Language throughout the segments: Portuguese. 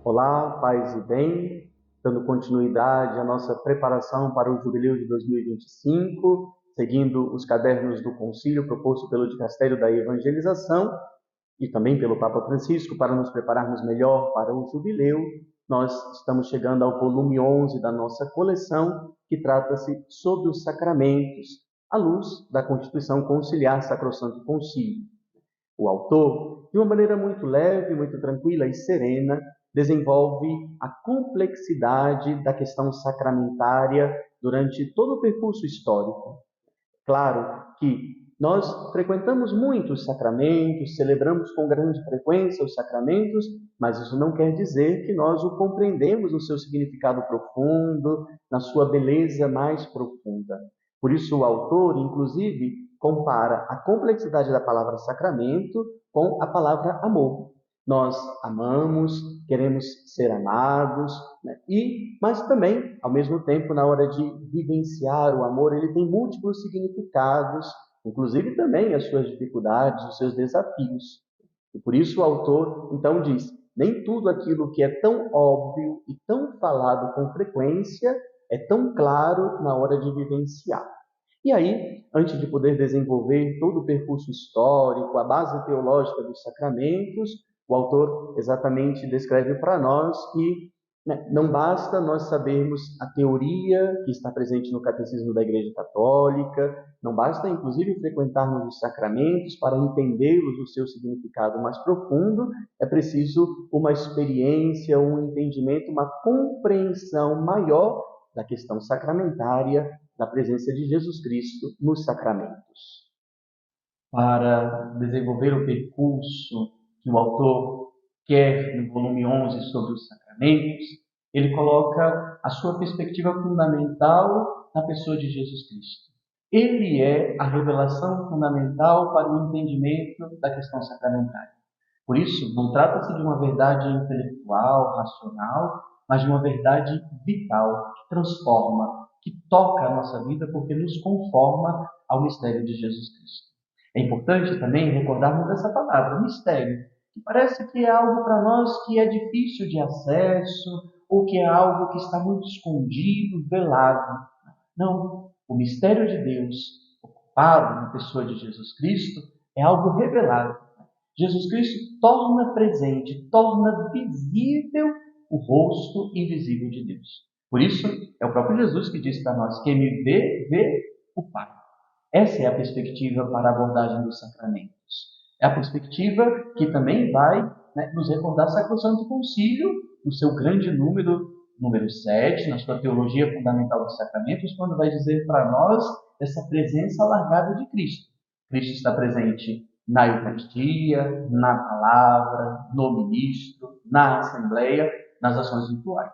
Olá, paz e bem, dando continuidade à nossa preparação para o Jubileu de 2025, seguindo os cadernos do concílio proposto pelo Dicastério da Evangelização e também pelo Papa Francisco, para nos prepararmos melhor para o Jubileu. Nós estamos chegando ao volume 11 da nossa coleção, que trata-se sobre os sacramentos, à luz da Constituição Conciliar Sacrosanto Concílio. O autor, de uma maneira muito leve, muito tranquila e serena, desenvolve a complexidade da questão sacramentária durante todo o percurso histórico. Claro que nós frequentamos muito os sacramentos, celebramos com grande frequência os sacramentos, mas isso não quer dizer que nós o compreendemos no seu significado profundo, na sua beleza mais profunda. Por isso, o autor, inclusive, compara a complexidade da palavra sacramento com a palavra amor. Nós amamos, queremos ser amados, né? Mas também, ao mesmo tempo, na hora de vivenciar o amor, ele tem múltiplos significados, inclusive também as suas dificuldades, os seus desafios. E por isso o autor, então, diz: nem tudo aquilo que é tão óbvio e tão falado com frequência é tão claro na hora de vivenciar. E aí, antes de poder desenvolver todo o percurso histórico, a base teológica dos sacramentos, o autor exatamente descreve para nós que não basta nós sabermos a teoria que está presente no Catecismo da Igreja Católica, não basta, inclusive, frequentarmos os sacramentos para entendê-los, o seu significado mais profundo, é preciso uma experiência, um entendimento, uma compreensão maior da questão sacramentária, da presença de Jesus Cristo nos sacramentos. Para desenvolver o percurso que o autor quer no volume 11 sobre os sacramentos, ele coloca a sua perspectiva fundamental na pessoa de Jesus Cristo. Ele é a revelação fundamental para o entendimento da questão sacramentária. Por isso, não trata-se de uma verdade intelectual, racional, mas de uma verdade vital, que transforma, que toca a nossa vida, porque nos conforma ao mistério de Jesus Cristo. É importante também recordarmos essa palavra, mistério, que parece que é algo para nós que é difícil de acesso, ou que é algo que está muito escondido, velado. Não, o mistério de Deus, ocupado na pessoa de Jesus Cristo, é algo revelado. Jesus Cristo torna presente, torna visível o rosto invisível de Deus. Por isso, é o próprio Jesus que diz para nós: quem me vê, vê o Pai. Essa é a perspectiva para a abordagem dos sacramentos. É a perspectiva que também vai nos recordar Sacrosanto Concílio, no seu grande número 7, na sua Teologia Fundamental dos Sacramentos, quando vai dizer para nós essa presença alargada de Cristo. Cristo está presente na Eucaristia, na palavra, no ministro, na assembleia, nas ações rituais.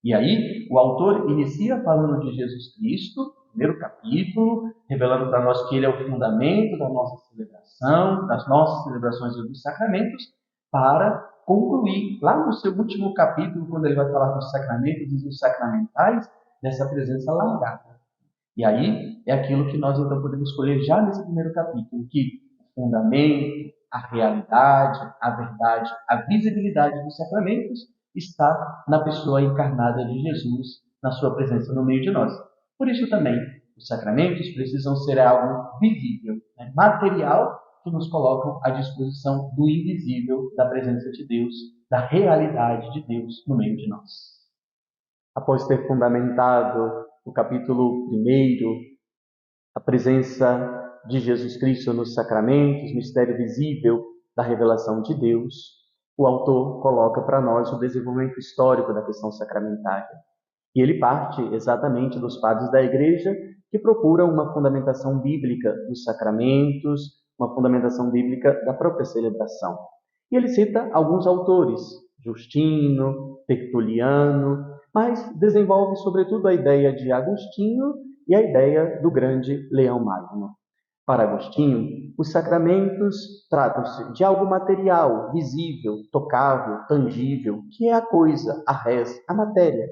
E aí, o autor inicia falando de Jesus Cristo, primeiro capítulo, revelando para nós que ele é o fundamento da nossa celebração, das nossas celebrações e dos sacramentos, para concluir, lá no seu último capítulo, quando ele vai falar dos sacramentos e dos sacramentais, dessa presença largada. E aí é aquilo que nós então podemos escolher já nesse primeiro capítulo, que o fundamento, a realidade, a verdade, a visibilidade dos sacramentos está na pessoa encarnada de Jesus, na sua presença no meio de nós. Por isso também, os sacramentos precisam ser algo visível, material, que nos colocam à disposição do invisível, da presença de Deus, da realidade de Deus no meio de nós. Após ter fundamentado no capítulo 1, a presença de Jesus Cristo nos sacramentos, mistério visível da revelação de Deus, o autor coloca para nós o desenvolvimento histórico da questão sacramentária. E ele parte exatamente dos padres da Igreja, que procuram uma fundamentação bíblica dos sacramentos, uma fundamentação bíblica da própria celebração. E ele cita alguns autores, Justino, Tertuliano, mas desenvolve sobretudo a ideia de Agostinho e a ideia do grande Leão Magno. Para Agostinho, os sacramentos tratam-se de algo material, visível, tocável, tangível, que é a coisa, a res, a matéria,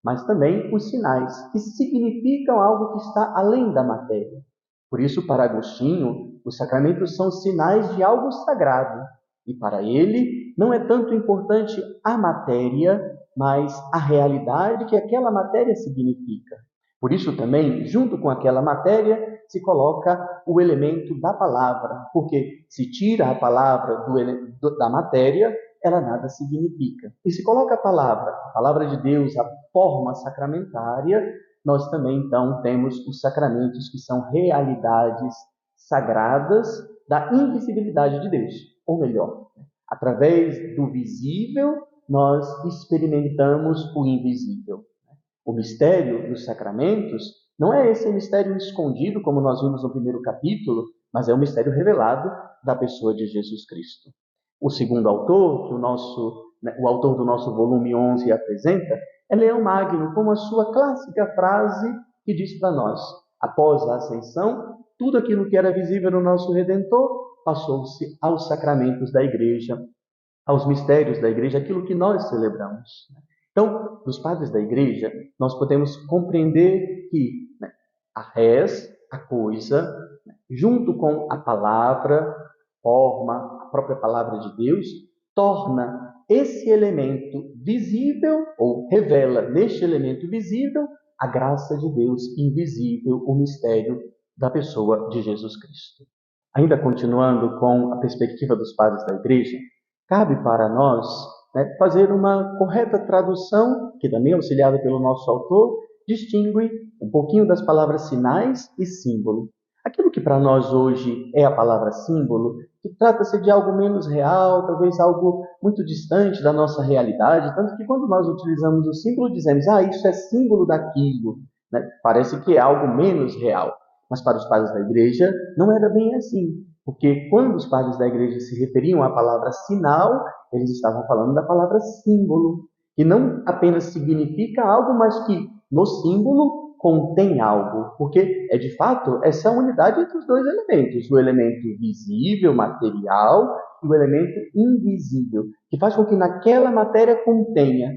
mas também os sinais, que significam algo que está além da matéria. Por isso, para Agostinho, os sacramentos são sinais de algo sagrado, E para ele não é tanto importante a matéria, mas a realidade que aquela matéria significa. Por isso também, junto com aquela matéria, se coloca o elemento da palavra, porque se tira a palavra da matéria, ela nada significa. E se coloca a palavra de Deus, a forma sacramentária, nós também, então, temos os sacramentos que são realidades sagradas da invisibilidade de Deus. Ou melhor, através do visível, nós experimentamos o invisível. O mistério dos sacramentos não é esse mistério escondido, como nós vimos no primeiro capítulo, mas é o mistério revelado da pessoa de Jesus Cristo. O segundo autor, que o autor do nosso volume 11 apresenta, é Leão Magno, com a sua clássica frase que diz para nós: após a ascensão, tudo aquilo que era visível no nosso Redentor passou-se aos sacramentos da Igreja, aos mistérios da Igreja, aquilo que nós celebramos. Então, dos padres da Igreja, nós podemos compreender que a res, a coisa, junto com a palavra, forma, a própria palavra de Deus, torna esse elemento visível, ou revela neste elemento visível, a graça de Deus invisível, o mistério da pessoa de Jesus Cristo. Ainda continuando com a perspectiva dos padres da Igreja, cabe para nós fazer uma correta tradução, que também é auxiliada pelo nosso autor, distingue um pouquinho das palavras sinais e símbolo. Aquilo que para nós hoje é a palavra símbolo, que trata-se de algo menos real, talvez algo muito distante da nossa realidade, tanto que quando nós utilizamos o símbolo, dizemos, isso é símbolo daquilo. Parece que é algo menos real. Mas para os padres da Igreja não era bem assim, porque quando os padres da Igreja se referiam à palavra sinal, eles estavam falando da palavra símbolo, que não apenas significa algo, mas que no símbolo contém algo, porque é de fato essa unidade entre os dois elementos, o elemento visível, material, e o elemento invisível, que faz com que naquela matéria contenha,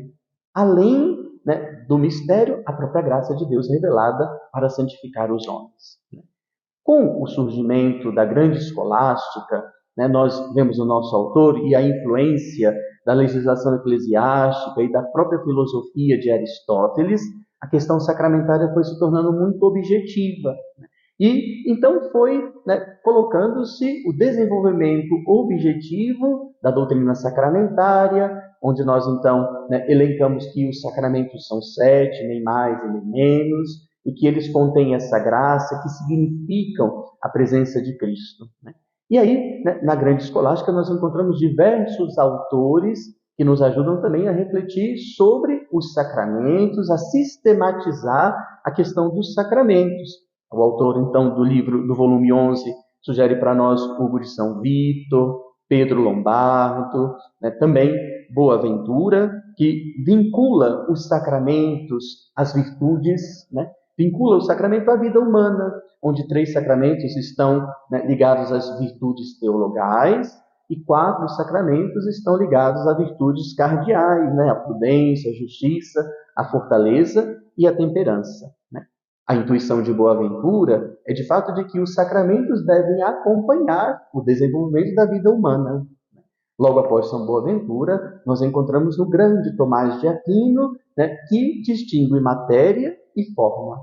além do mistério, a própria graça de Deus revelada para santificar os homens. Com o surgimento da grande escolástica, nós vemos o nosso autor e a influência da legislação eclesiástica e da própria filosofia de Aristóteles, a questão sacramentária foi se tornando muito objetiva. E então foi colocando-se o desenvolvimento objetivo da doutrina sacramentária, onde nós então elencamos que os sacramentos são 7, nem mais e nem menos, e que eles contêm essa graça, que significam a presença de Cristo. E aí, na grande escolástica, nós encontramos diversos autores que nos ajudam também a refletir sobre os sacramentos, a sistematizar a questão dos sacramentos. O autor, então, do volume 11, sugere para nós Hugo de São Vítor, Pedro Lombardo, também Boaventura, que vincula os sacramentos às virtudes, vincula o sacramento à vida humana, onde 3 sacramentos estão ligados às virtudes teologais e 4 sacramentos estão ligados a virtudes cardeais, a prudência, a justiça, a fortaleza e a temperança. A intuição de Boaventura é de fato de que os sacramentos devem acompanhar o desenvolvimento da vida humana. Logo após São Boaventura, nós encontramos o grande Tomás de Aquino, que distingue matéria e forma.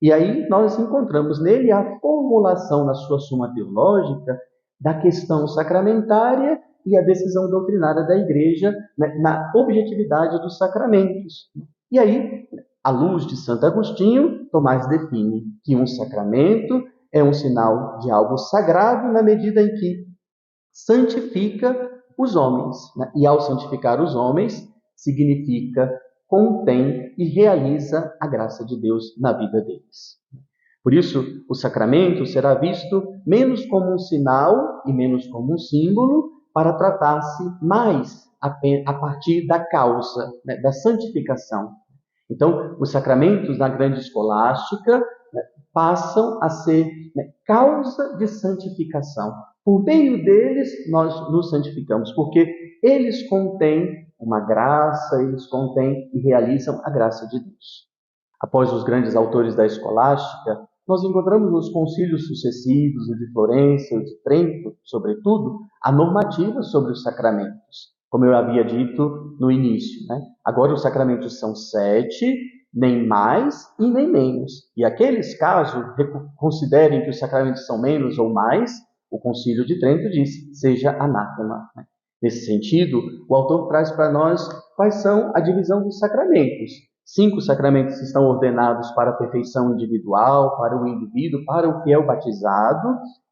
E aí nós encontramos nele a formulação na sua Suma Teológica da questão sacramentária e a decisão doutrinária da Igreja na objetividade dos sacramentos. E aí, à luz de Santo Agostinho, Tomás define que um sacramento é um sinal de algo sagrado na medida em que santifica os homens. E ao santificar os homens, significa, contém e realiza a graça de Deus na vida deles. Por isso, o sacramento será visto menos como um sinal e menos como um símbolo, para tratar-se mais a partir da causa, da santificação. Então, os sacramentos na grande escolástica passam a ser causa de santificação. Por meio deles, nós nos santificamos, porque eles contêm uma graça, eles contêm e realizam a graça de Deus. Após os grandes autores da escolástica, nós encontramos nos concílios sucessivos, o de Florença, o de Trento, sobretudo, a normativa sobre os sacramentos, como eu havia dito no início, né? Agora os sacramentos são 7, nem mais e nem menos. E aqueles casos considerem que os sacramentos são menos ou mais, o Concílio de Trento diz, seja anátema. Nesse sentido, o autor traz para nós quais são a divisão dos sacramentos. 5 sacramentos estão ordenados para a perfeição individual, para o indivíduo, para o fiel batizado,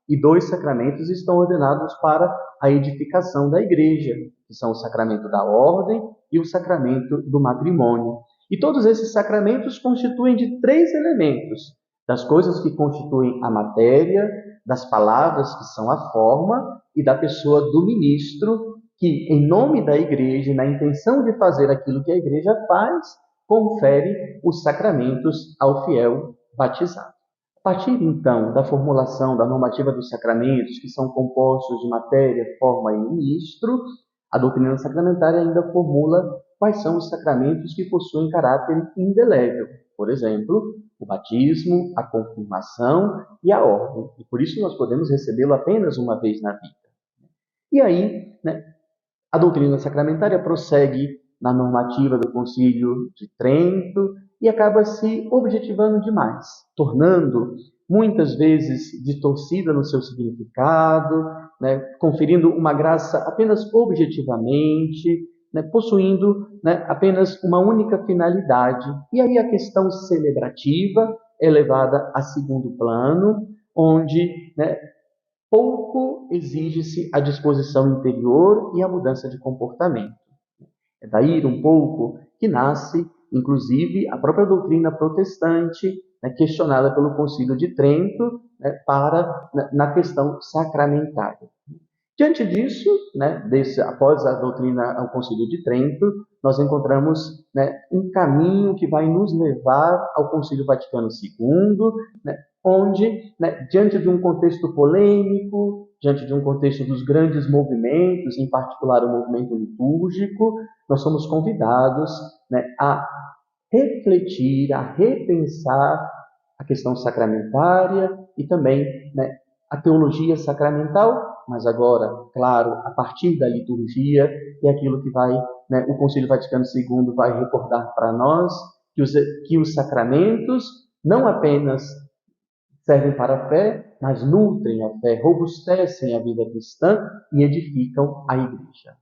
e 2 sacramentos estão ordenados para a edificação da igreja, que são o sacramento da ordem e o sacramento do matrimônio. E todos esses sacramentos constituem de 3 elementos: das coisas que constituem a matéria, das palavras que são a forma e da pessoa do ministro, que, em nome da igreja, na intenção de fazer aquilo que a igreja faz, confere os sacramentos ao fiel batizado. A partir, então, da formulação da normativa dos sacramentos, que são compostos de matéria, forma e ministro, a doutrina sacramentária ainda formula quais são os sacramentos que possuem caráter indelével. Por exemplo, o batismo, a confirmação e a ordem. E por isso nós podemos recebê-lo apenas uma vez na vida. E aí, a doutrina sacramentária prossegue na normativa do Concílio de Trento e acaba se objetivando demais, tornando muitas vezes distorcida no seu significado, conferindo uma graça apenas objetivamente, possuindo apenas uma única finalidade. E aí a questão celebrativa é levada a segundo plano, onde pouco exige-se a disposição interior e a mudança de comportamento. É daí um pouco que nasce, inclusive, a própria doutrina protestante, questionada pelo Concílio de Trento, na questão sacramentária. Diante disso, após a doutrina ao Concílio de Trento, nós encontramos um caminho que vai nos levar ao Concílio Vaticano II, onde, diante de um contexto polêmico, diante de um contexto dos grandes movimentos, em particular o movimento litúrgico, nós somos convidados a refletir, a repensar a questão sacramentária e também a teologia sacramental, mas agora, claro, a partir da liturgia, e aquilo que o Concílio Vaticano II vai recordar para nós, que os sacramentos não apenas servem para a fé, mas nutrem a fé, robustecem a vida cristã e edificam a igreja.